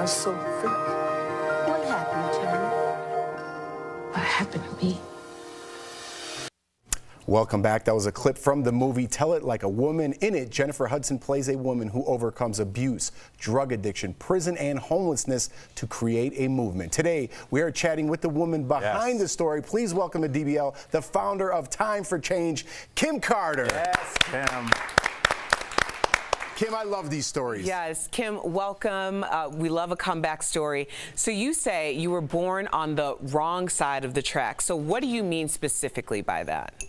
are so free. What happened to me? What happened to me? Welcome back. That was a clip from the movie Tell It Like a Woman. In it, Jennifer Hudson plays a woman who overcomes abuse, drug addiction, prison, and homelessness to create a movement. Today, we are chatting with the woman behind the story. Please welcome to DBL, the founder of Time for Change, Kim Carter. Yes, Kim. Kim, I love these stories. Yes, Kim, welcome. We love a comeback story. So you say you were born on the wrong side of the track. So what do you mean specifically by that?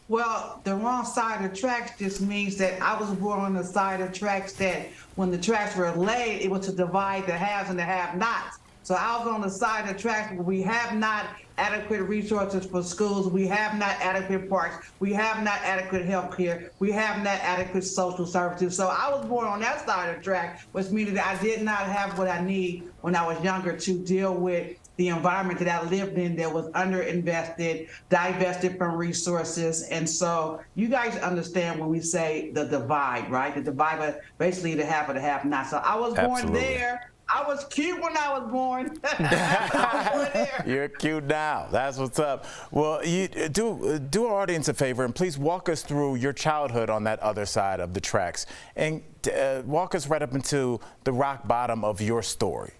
Well, the wrong side of tracks just means that I was born on the side of tracks that when the tracks were laid, it was to divide the haves and the have-nots. So I was on the side of the tracks where we have not adequate resources for schools, we have not adequate parks, we have not adequate health care, we have not adequate social services. So I was born on that side of the track, which means that I did not have what I need when I was younger to deal with the environment that I lived in that was underinvested, divested from resources. And so you guys understand when we say the divide, right? The divide, but basically the have or the have not. So I was born there. I was cute when I was born. You're cute now. That's what's up. Well, you do our audience a favor and please walk us through your childhood on that other side of the tracks and walk us right up into the rock bottom of your story.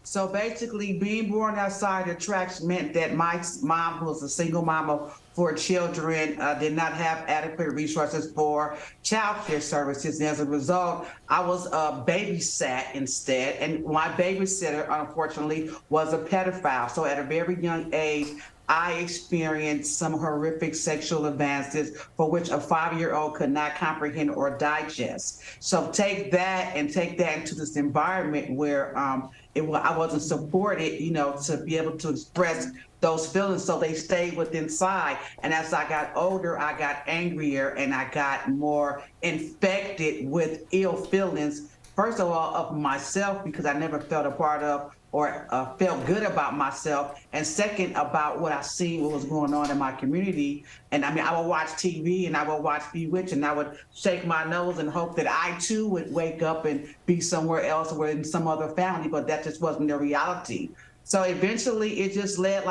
So basically, being born outside the tracks meant that my mom, who was a single mom of 4 children, did not have adequate resources for child care services. And as a result, I was babysat instead. And my babysitter, unfortunately, was a pedophile. So at a very young age, I experienced some horrific sexual advances for which a 5-year-old could not comprehend or digest. So take that into this environment where I wasn't supported, to be able to express those feelings, so they stayed within inside. And as I got older, I got angrier and I got more infected with ill feelings, first of all, of myself, because I never felt a part of or felt good about myself, and second, about what I seen, what was going on in my community. And I mean, I would watch TV and I would watch Bewitched and I would shake my nose and hope that I too would wake up and be somewhere else or in some other family, but that just wasn't the reality. So eventually it just led,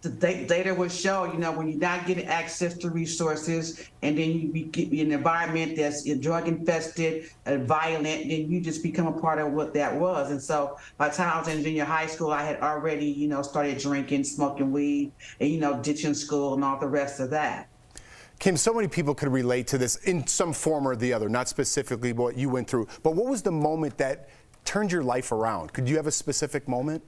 the data would show, when you're not getting access to resources and then you be in an environment that's drug infested and violent, then you just become a part of what that was. And so by the time I was in junior high school, I had already, started drinking, smoking weed, and, ditching school and all the rest of that. Kim, so many people could relate to this in some form or the other, not specifically what you went through, but what was the moment that turned your life around? Could you have a specific moment?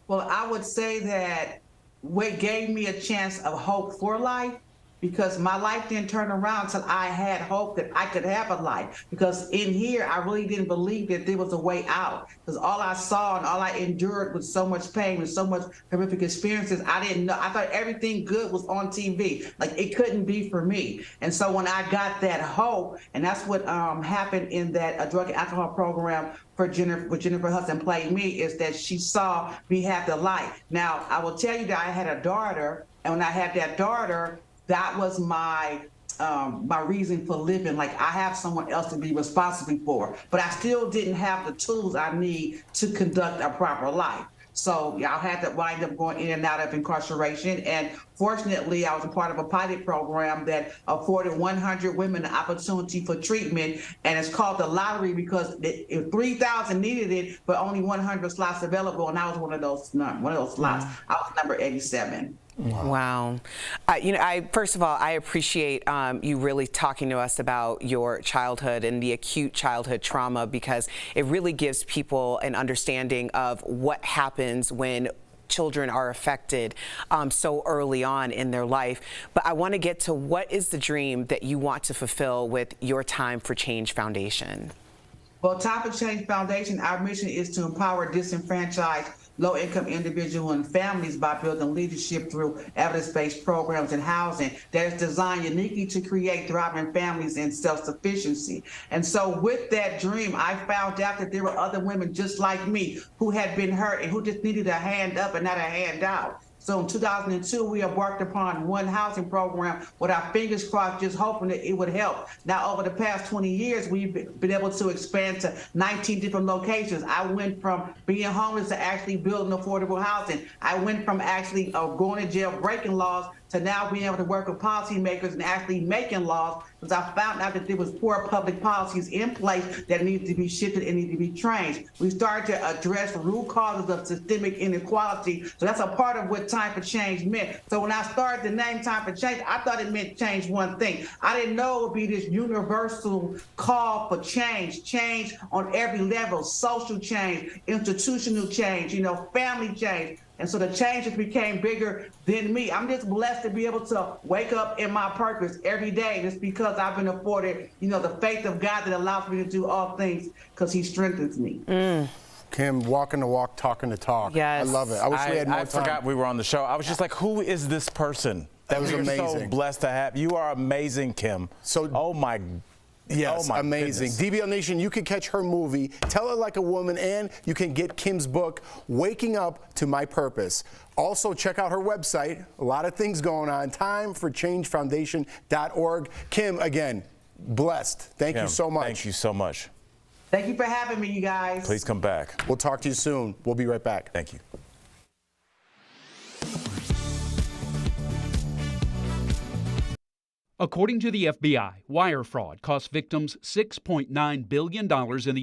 Well, I would say that what gave me a chance of hope for life, because my life didn't turn around until I had hope that I could have a life. Because in here, I really didn't believe that there was a way out. Because all I saw and all I endured was so much pain and so much horrific experiences. I didn't know. I thought everything good was on TV. Like, it couldn't be for me. And so when I got that hope, and that's what happened in that drug and alcohol program with Jennifer Hudson played me, is that she saw me have the light. Now, I will tell you that I had a daughter, and when I had that daughter, that was my reason for living. Like, I have someone else to be responsible for, but I still didn't have the tools I need to conduct a proper life. So I had to wind up going in and out of incarceration. And fortunately, I was a part of a pilot program that afforded 100 women the opportunity for treatment. And it's called the lottery because 3,000 needed it, but only 100 slots available. And I was one of those slots. I was number 87. Wow. First of all, I appreciate you really talking to us about your childhood and the acute childhood trauma, because it really gives people an understanding of what happens when children are affected so early on in their life. But I want to get to, what is the dream that you want to fulfill with your Time for Change Foundation? Well, Time for Change Foundation, our mission is to empower disenfranchised low-income individuals and families by building leadership through evidence-based programs and housing that is designed uniquely to create thriving families and self-sufficiency. And so with that dream, I found out that there were other women just like me who had been hurt and who just needed a hand up and not a hand out. So in 2002, we have worked upon one housing program with our fingers crossed, just hoping that it would help. Now, over the past 20 years, we've been able to expand to 19 different locations. I went from being homeless to actually building affordable housing. I went from actually going to jail, breaking laws, to now being able to work with policymakers and actually making laws, because I found out that there was poor public policies in place that needed to be shifted and needed to be changed. We started to address root causes of systemic inequality. So that's a part of what Time for Change meant. So when I started the name Time for Change, I thought it meant change one thing. I didn't know it would be this universal call for change, change on every level, social change, institutional change, family change. And so the changes became bigger than me. I'm just blessed to be able to wake up in my purpose every day. And it's because I've been afforded, the faith of God that allows me to do all things because he strengthens me. Kim, walking the walk, talking the talk. Yes. I love it. I wish we had more time. I forgot we were on the show. I was just like, who is this person? That was amazing. So blessed to have. You are amazing, Kim. So, oh my. Yes, oh my amazing. Goodness. DBL Nation, you can catch her movie, Tell It Like a Woman, and you can get Kim's book, Waking Up to My Purpose. Also, check out her website. A lot of things going on. TimeForChangeFoundation.org. Kim, again, blessed. Thank you so much. Thank you so much. Thank you for having me, you guys. Please come back. We'll talk to you soon. We'll be right back. Thank you. According to the FBI, wire fraud cost victims $6.9 billion in the